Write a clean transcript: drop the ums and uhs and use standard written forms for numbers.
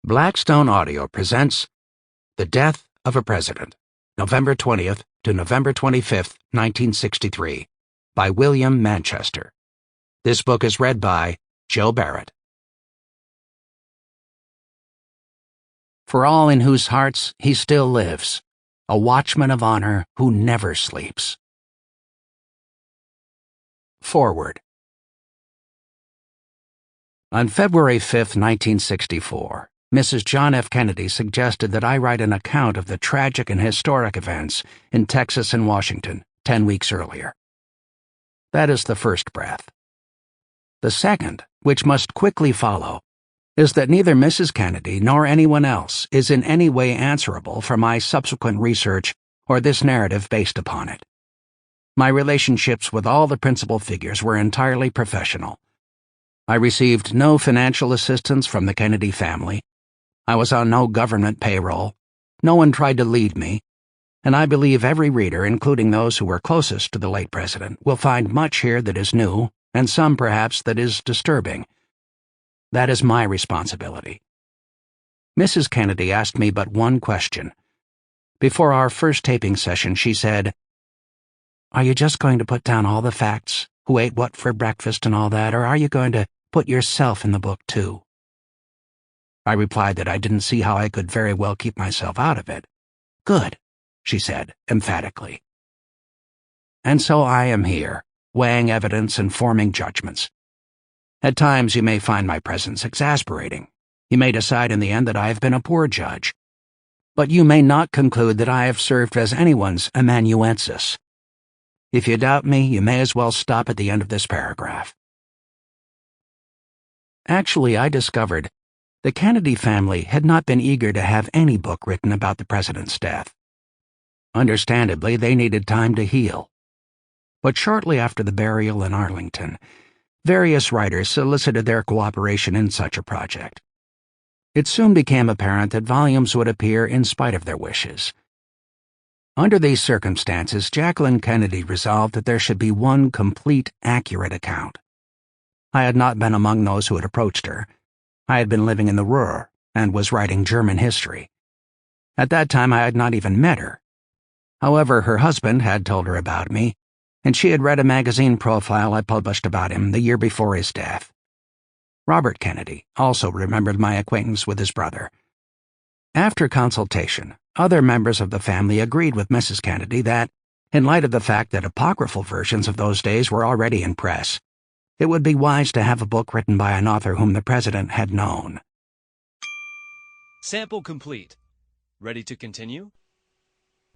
Blackstone Audio presents The Death of a President, November 20th to November 25th, 1963, by William Manchester. This book is read by Joe Barrett. For all in whose hearts he still lives, a watchman of honor who never sleeps. Foreword. On February 5, 1964, Mrs. John F. Kennedy suggested that I write an account of the tragic and historic events in Texas and Washington 10 weeks earlier. That is the first breath. The second, which must quickly follow, is that neither Mrs. Kennedy nor anyone else is in any way answerable for my subsequent research or this narrative based upon it. My relationships with all the principal figures were entirely professional. I received no financial assistance from the Kennedy family. I was on no government payroll. No one tried to lead me, and I believe every reader, including those who were closest to the late president, will find much here that is new, and some perhaps that is disturbing. That is my responsibility. Mrs. Kennedy asked me but one question. Before our first taping session, she said, "Are you just going to put down all the facts, who ate what for breakfast and all that, or are you going to put yourself in the book too?" I replied that I didn't see how I could very well keep myself out of it. "Good," she said emphatically. And so I am here, weighing evidence and forming judgments. At times you may find my presence exasperating. You may decide in the end that I have been a poor judge. But you may not conclude that I have served as anyone's amanuensis. If you doubt me, you may as well stop at the end of this paragraph. Actually, I discovered the Kennedy family had not been eager to have any book written about the president's death. Understandably, they needed time to heal. But shortly after the burial in Arlington, various writers solicited their cooperation in such a project. It soon became apparent that volumes would appear in spite of their wishes. Under these circumstances, Jacqueline Kennedy resolved that there should be one complete, accurate account. I had not been among those who had approached her. I had been living in the Ruhr and was writing German history. At that time, I had not even met her. However, her husband had told her about me, and she had read a magazine profile I published about him the year before his death. Robert Kennedy also remembered my acquaintance with his brother. After consultation, other members of the family agreed with Mrs. Kennedy that, in light of the fact that apocryphal versions of those days were already in press, it would be wise to have a book written by an author whom the president had known. Sample complete. Ready to continue?